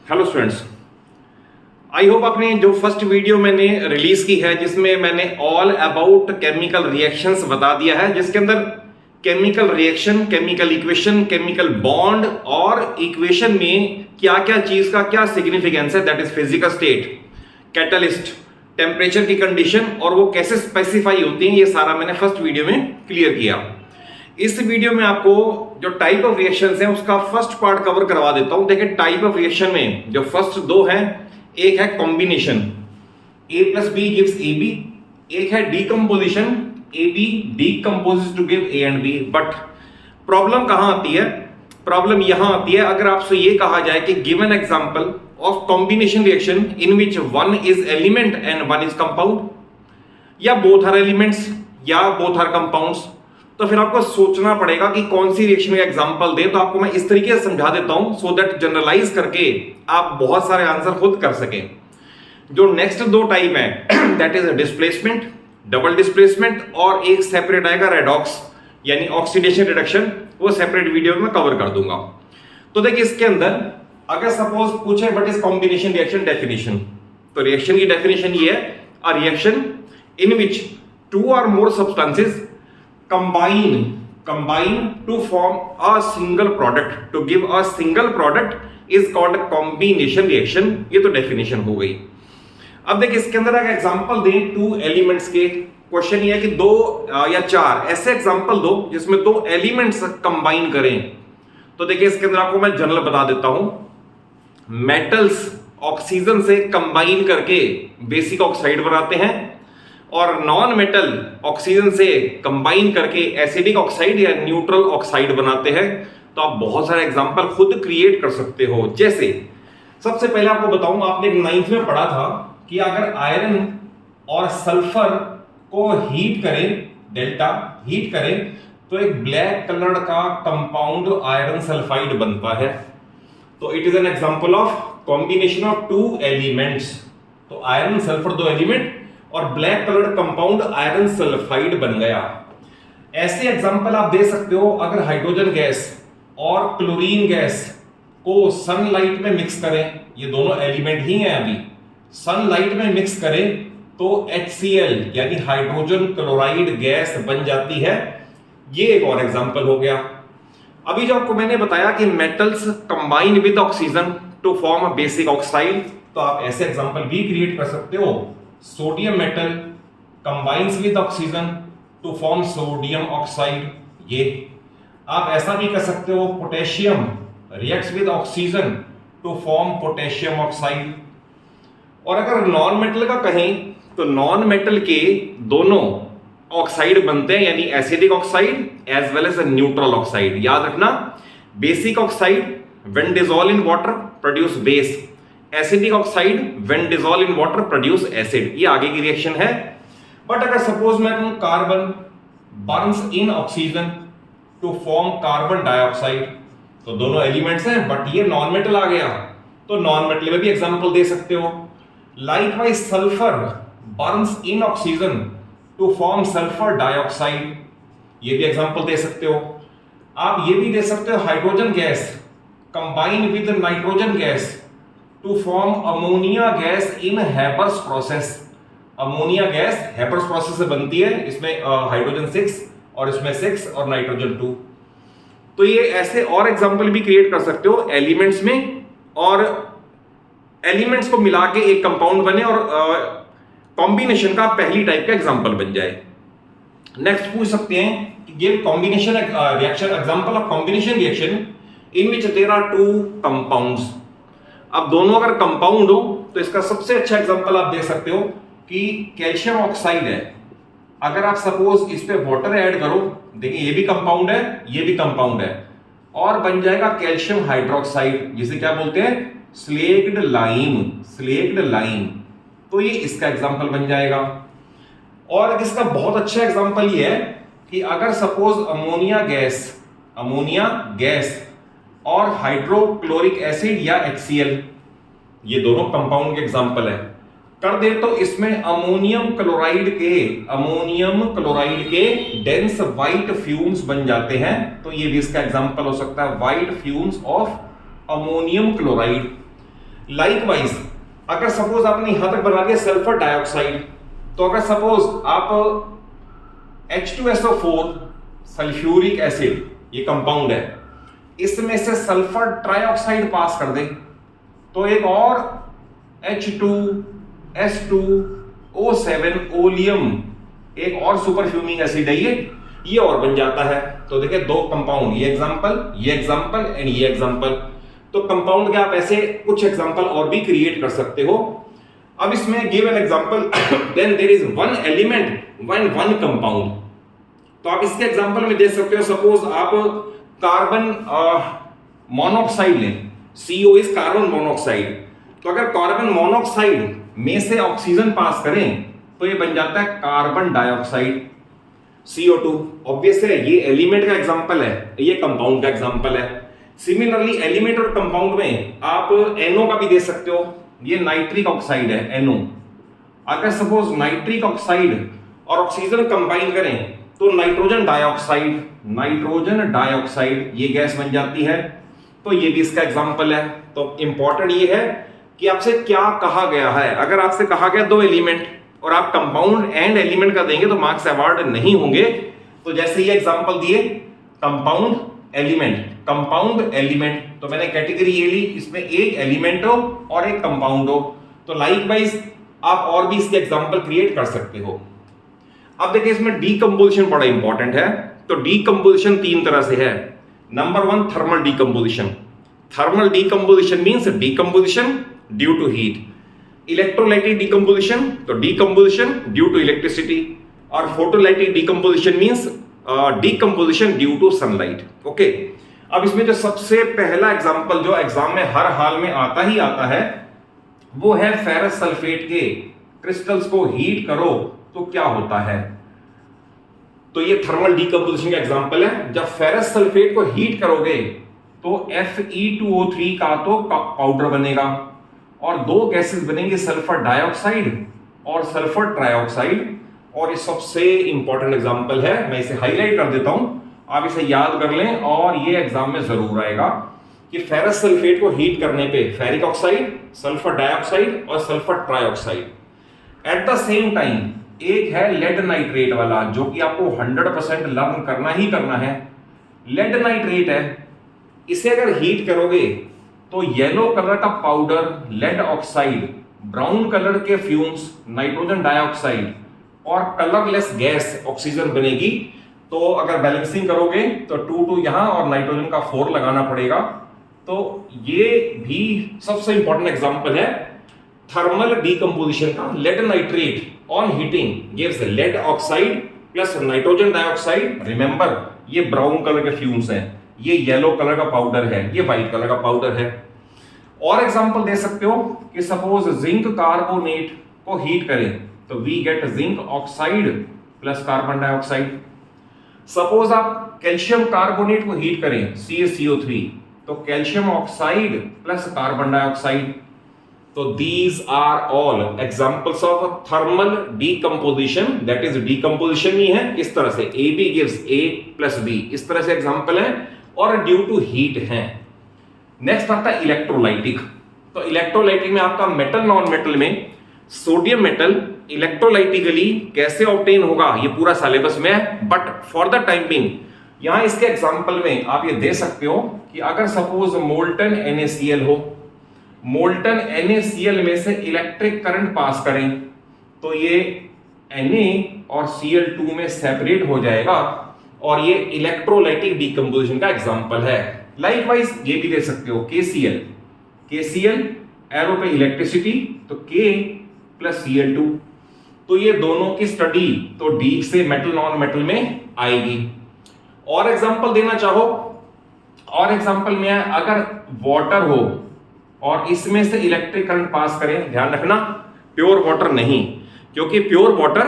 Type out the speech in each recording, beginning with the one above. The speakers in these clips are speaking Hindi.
हेलो स्टूडेंट्स, आई होप आपने जो फर्स्ट वीडियो मैंने रिलीज की है जिसमें मैंने ऑल अबाउट केमिकल रिएक्शंस बता दिया है, जिसके अंदर chemical reaction, chemical equation, chemical bond और इक्वेशन में क्या क्या चीज का क्या सिग्निफिकेंस है, that is physical state, catalyst, temperature की कंडीशन और वो कैसे स्पेसिफाई होती हैं, ये सारा मैंने फर्स्ट वीडियो में क्लियर किया। इस वीडियो में आपको जो टाइप ऑफ रिएक्शंस हैं उसका फर्स्ट पार्ट कवर करवा देता हूं। देखिए, टाइप ऑफ रिएक्शन में जो फर्स्ट दो हैं, एक है combination A plus B gives A B, एक है decomposition A B decomposes to give A and B. But problem कहां आती है? प्रॉब्लम यहां आती है अगर आपसे ये कहा जाए कि give an example of combination reaction in which one is element and one is compound, या बोथ आर एलिमेंट्स या बोथ आर कंपाउंड्स, तो फिर आपको सोचना पड़ेगा कि कौन सी रिएक्शन का एग्जांपल दे। तो आपको मैं इस तरीके से समझा देता हूं सो दैट जनरलाइज करके आप बहुत सारे आंसर खुद कर सकें। जो नेक्स्ट दो टाइप है that is displacement, double displacement, और एक सेपरेट आएगा रेडॉक्स यानी ऑक्सीडेशन रिडक्शन, वो सेपरेट वीडियो में कवर कर दूंगा। तो देखिए, इसके अंदर अगर सपोज पूछे what is combination reaction definition, तो रिएक्शन की डेफिनेशन ये है, a reaction in which two or more substances combine to form a single product, to give a single product is called a combination reaction। ये तो डेफिनेशन हो गई। अब देखिए, इसके अंदर अगर एग्जांपल दें टू एलिमेंट्स के, क्वेश्चन ये है कि दो या चार ऐसे एग्जांपल दो जिसमें दो एलिमेंट्स कंबाइन करें। तो देखिए, इसके अंदर आपको मैं जनरल बता देता हूं, मेटल्स ऑक्सीजन से कंबाइन करके बेसिक ऑक्साइड बनाते हैं और नॉन मेटल ऑक्सीजन से कंबाइन करके एसिडिक ऑक्साइड या न्यूट्रल ऑक्साइड बनाते हैं। तो आप बहुत सारे एग्जांपल खुद क्रिएट कर सकते हो। जैसे सबसे पहले आपको बताऊं, आपने 9th में पढ़ा था कि अगर आयरन और सल्फर को हीट करें, डेल्टा हीट करें, तो एक ब्लैक कलर का कंपाउंड आयरन सल्फाइड बनता है। तो it is an example of combination of two elements. तो आयरन सल्फर दो एलिमेंट और black coloured compound iron sulphide बन गया। ऐसे एग्जांपल आप दे सकते हो अगर हाइड्रोजन गैस और क्लोरीन गैस को सनलाइट में मिक्स करें, ये दोनों एलिमेंट ही हैं, अभी सनलाइट में मिक्स करें तो HCl यानी हाइड्रोजन क्लोराइड गैस बन जाती है। ये एक और एग्जांपल हो गया। अभी जो आपको मैंने बताया कि metals combine with oxygen to form basic oxide, तो आप ऐसे एग्जांपल भी क्रिएट कर सकते हो। Sodium metal combines with oxygen to form sodium oxide. ये आप ऐसा भी कर सकते हो, potassium reacts with oxygen to form potassium oxide. और अगर नॉन मेटल का कहें तो नॉन मेटल के दोनों ऑक्साइड बनते हैं, यानी acidic oxide as well as neutral oxide. याद रखना, basic oxide when dissolve in water produce base, acidic oxide when dissolve in water produce acid. ये आगे की रिएक्शन है। बट अगर सपोज मैं कहूं carbon burns in oxygen to form carbon dioxide, तो दोनों एलिमेंट्स हैं बट ये नॉन मेटल आ गया, तो नॉन मेटल में भी एग्जांपल दे सकते हो। Likewise sulphur burns in oxygen to form sulphur dioxide, ये भी एग्जांपल दे सकते हो। आप ये भी दे सकते हो, hydrogen gas combine with nitrogen gas to form ammonia gas in Haber's process. Ammonia gas Haber's process से बनती है, इसमें हाइड्रोजन 6 और इसमें 6 और नाइट्रोजन 2। तो ये ऐसे और एग्जांपल भी क्रिएट कर सकते हो एलिमेंट्स में, और एलिमेंट्स को मिला के एक कंपाउंड बने और कॉम्बिनेशन का पहली टाइप का एग्जांपल बन जाए। नेक्स्ट पूछ सकते हैं कि give combination reaction, example of combination reaction in which there are two compounds. अब दोनों अगर कंपाउंड हो तो इसका सबसे अच्छा एग्जांपल आप दे सकते हो कि कैल्शियम ऑक्साइड है। अगर आप सपोज इस पे वाटर ऐड करो, देखिए ये भी कंपाउंड है, ये भी कंपाउंड है, और बन जाएगा कैल्शियम हाइड्रोक्साइड, जिसे क्या बोलते हैं, स्लेक्ड लाइम, स्लेक्ड लाइम। तो ये इसका एग्जांपल बन जाएगा। और इसका बहुत अच्छा एग्जांपल ये है कि अगर सपोज अमोनिया गैस और हाइड्रोक्लोरिक एसिड या HCl, ये दोनों कंपाउंड के एग्जांपल है, कर दे तो इसमें अमोनियम क्लोराइड के डेंस व्हाइट फ्यूम्स बन जाते हैं। तो ये भी इसका एग्जांपल हो सकता है, white fumes of ammonium chloride. Likewise अगर सपोज आपने यहां तक बना दिया सल्फर डाइऑक्साइड, तो अगर सपोज आप H2SO4 सल्फ्यूरिक एसिड ये कंपाउंड है, इसमें से सल्फर ट्राइऑक्साइड पास कर दे तो एक और H2S2O7 ओलियम एक और सुपर फ्यूमिंग एसिड है ये और बन जाता है। तो देखिए दो कंपाउंड, ये एग्जांपल एंड ये एग्जांपल। तो कंपाउंड के आप ऐसे कुछ एग्जांपल और भी क्रिएट कर सकते हो। अब इसमें give an example then there is one element one compound. तो आप इसके एग्जांपल में दे सकते हो, सपोज आप कार्बन मोनोऑक्साइड लें, CO इज कार्बन मोनोऑक्साइड। तो अगर कार्बन मोनोऑक्साइड में से ऑक्सीजन पास करें तो ये बन जाता है कार्बन डाइऑक्साइड CO2। ऑब्वियस है ये एलिमेंट का एग्जांपल है, ये कंपाउंड का एग्जांपल है। सिमिलरली एलिमेंट और कंपाउंड में आप NO का भी दे सकते हो, ये नाइट्रिक ऑक्साइड है NO। अगर सपोज नाइट्रिक ऑक्साइड और ऑक्सीजन कंबाइन करें तो नाइट्रोजन डाइऑक्साइड ये गैस बन जाती है। तो ये भी इसका एग्जांपल है। तो इंपॉर्टेंट ये है कि आपसे क्या कहा गया है। अगर आपसे कहा गया दो एलिमेंट और आप कंपाउंड एंड एलिमेंट का देंगे तो मार्क्स अवार्ड नहीं होंगे। तो जैसे ये एग्जांपल दिए कंपाउंड एलिमेंट, तो मैंने कैटेगरी ये ली, इसमें एक एलिमेंट हो और एक कंपाउंड हो। तो लाइकवाइज आप और भी इसके एग्जांपल क्रिएट कर सकते हो। अब देखिए इसमें डीकंपोजिशन बड़ा इंपॉर्टेंट है। तो डीकंपोजिशन तीन तरह से है। Number 1 thermal decomposition means decomposition due to heat. Electrolytic decomposition, तो डीकंपोजिशन ड्यू टू इलेक्ट्रिसिटी। और photolytic decomposition means decomposition due to sunlight. Okay, अब इसमें जो सबसे पहला एग्जांपल जो एग्जाम में हर हाल में आता है वो है फेरस सल्फेट के क्रिस्टल्स को हीट करो तो क्या होता है। तो ये थर्मल डीकंपोजिशन का एग्जांपल है। जब फेरस सल्फेट को हीट करोगे तो Fe2O3 का तो पाउडर बनेगा और दो गैसेस बनेंगे, सल्फर डाइऑक्साइड और सल्फर ट्राइऑक्साइड। और ये सबसे इंपॉर्टेंट एग्जांपल है, मैं इसे हाईलाइट कर देता हूं, आप इसे याद कर लें और ये एग्जाम में जरूर आएगा कि फेरस सल्फेट को हीट करने पे फेरिक ऑक्साइड, सल्फर डाइऑक्साइड और sulphur trioxide. At the same time एक है लेड नाइट्रेट वाला जो कि आपको 100% लर्न करना ही करना है। लेड नाइट्रेट है, इसे अगर हीट करोगे तो येलो कलर का powder lead oxide, brown colour के फ्यूम्स नाइट्रोजन डाइऑक्साइड और कलरलेस गैस ऑक्सीजन बनेगी। तो अगर बैलेंसिंग करोगे तो 2 यहां और नाइट्रोजन का 4 लगाना पड़ेगा। तो ये भी सबसे इंपॉर्टेंट एग्जांपल है थर्मल डीकंपोजिशन का। Lead nitrate on heating gives lead oxide plus nitrogen dioxide. Remember ये ब्राउन कलर के फ्यूम्स हैं, ये येलो कलर का पाउडर है, ये व्हाइट कलर का पाउडर है। और एग्जांपल दे सकते हो कि सपोज जिंक कार्बोनेट को हीट करें तो we get zinc oxide plus carbon dioxide. Suppose आप कैल्शियम कार्बोनेट को हीट करें CaCO3 तो calcium oxide plus carbon dioxide. तो these are all examples of thermal decomposition, that is decomposition ही है इस तरह से AB gives A plus B, इस तरह से एग्जांपल है और ड्यू टू हीट है। नेक्स्ट आता है इलेक्ट्रोलाइटिक। तो इलेक्ट्रोलाइटिक में आपका मेटल नॉन मेटल में सोडियम मेटल इलेक्ट्रोलाइटिकली कैसे ऑब्टेन होगा ये पूरा सिलेबस में है, but for the time being यहां इसके एग्जांपल में आप ये दे सकते हो कि अगर सपोज मोल्टन NaCl हो, मोल्टन NaCl में से इलेक्ट्रिक करंट पास करें तो ये Na और Cl2 में सेपरेट हो जाएगा और ये इलेक्ट्रोलाइटिक डीकंपोजिशन का एग्जांपल है। लाइकवाइज ये भी दे सकते हो KCl एरो पे इलेक्ट्रिसिटी तो K प्लस Cl2। तो ये दोनों की स्टडी तो डी से मेटल नॉन मेटल में आएगी। और एग्जांपल देना चाहो, और एग्जांपल में है अगर वाटर हो और इसमें से इलेक्ट्रिक करंट पास करें, ध्यान रखना प्योर वाटर नहीं, क्योंकि pure water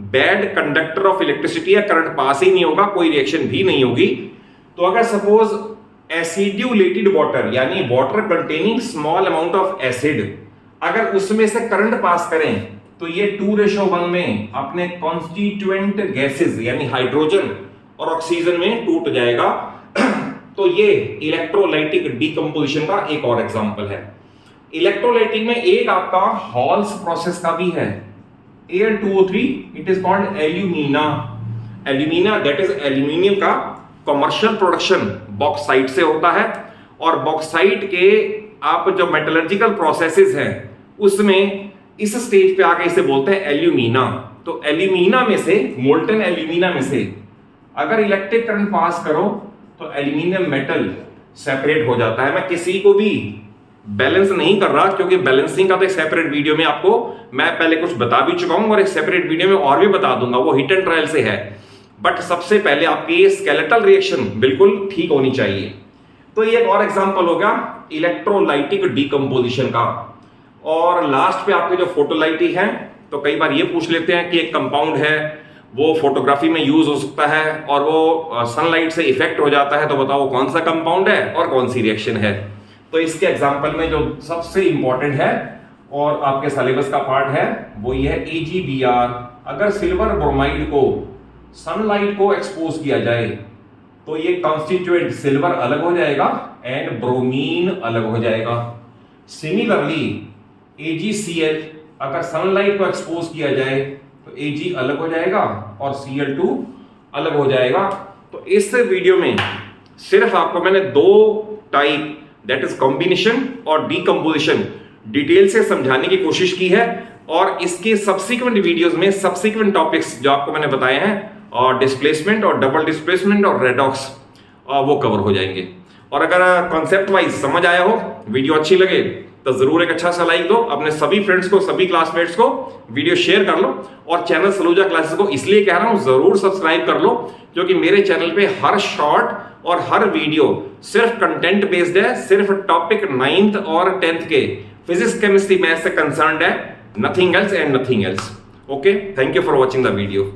bad conductor of electricity है, करंट पास ही नहीं होगा, कोई रिएक्शन भी नहीं होगी। तो अगर सपोज एसिड्यूलेटेड वाटर यानी water containing small amount of acid, अगर उसमें से करंट पास करें तो ये 2:1 में अपने कॉन्स्टिट्यूएंट गैसेस यानी हाइड्रोजन और ऑक्सीजन में टूट जाएगा। तो ये इलेक्ट्रोलाइटिक डीकंपोजिशन का एक और एग्जांपल है। इलेक्ट्रोलाइटिक में एक आपका हॉल्स प्रोसेस का भी है, Al2O3, it is called alumina. Alumina that is aluminium का कमर्शियल प्रोडक्शन बॉक्साइट से होता है, और बॉक्साइट के आप जो मेटलर्जिकल प्रोसेसेस हैं उसमें इस स्टेज पे आके इसे बोलते हैं एल्यूमिना। तो एल्यूमिना में से, मोल्टन एल्यूमिना में से अगर इलेक्ट्रिक करंट पास करो तो एल्यूमिनियम मेटल सेपरेट हो जाता है। मैं किसी को भी बैलेंस नहीं कर रहा, क्योंकि बैलेंसिंग का तो एक सेपरेट वीडियो में आपको मैं पहले कुछ बता भी चुका हूं और एक सेपरेट वीडियो में और भी बता दूंगा, वो हिट एंड ट्रायल से है। बट सबसे पहले आपकी स्केलेटल रिएक्शन बिल्कुल ठीक होनी चाहिए। तो ये एक और एग्जांपल होगा इलेक्ट्रोलाइटिक डीकंपोजिशन का। और लास्ट पे आपके जो फोटोलाइटिक है, तो कई बार ये पूछ लेते हैं कि एक कंपाउंड है वो फोटोग्राफी में यूज हो सकता है और वो सनलाइट से इफेक्ट हो जाता है, तो बताओ वो कौन सा कंपाउंड है और कौन सी रिएक्शन है। तो इसके एग्जांपल में जो सबसे इंपॉर्टेंट है और आपके सिलेबस का पार्ट है वो ये है AgBr। अगर सिल्वर ब्रोमाइड को सनलाइट को एक्सपोज किया जाए तो ये कॉन्स्टिट्यूएंट सिल्वर अलग हो जाएगा एंड ब्रोमीन अलग हो जाएगा। सिमिलरली AgCl अगर सनलाइट को एक्सपोज किया जाए तो Ag अलग हो जाएगा और Cl2 अलग हो जाएगा। तो इस वीडियो में सिर्फ आपको मैंने दो टाइप दैट इज कॉम्बिनेशन और डीकंपोजिशन डिटेल से समझाने की कोशिश की है, और इसके सब्सिक्वेंट वीडियोस में सब्सिक्वेंट टॉपिक्स जो आपको मैंने बताए हैं और डिस्प्लेसमेंट और डबल डिस्प्लेसमेंट और रेडॉक्स वो कवर हो जाएंगे। और अगर कॉन्सेप्ट वाइज समझ आया हो, वीडियो अच्छी लगे तो जरूर एक अच्छा सा लाइक दो, अपने सभी फ्रेंड्स को, सभी क्लासमेट्स को वीडियो शेयर कर लो, और चैनल सलूजा क्लासेस को इसलिए कह रहा हूं जरूर सब्सक्राइब कर लो, क्योंकि मेरे चैनल पे हर शॉर्ट और हर वीडियो सिर्फ कंटेंट बेस्ड है, सिर्फ टॉपिक 9th और 10th के फिजिक्स केमिस्ट्री मैथ से कंसर्न्ड है, nothing else and nothing else. Okay, thank you for watching the video.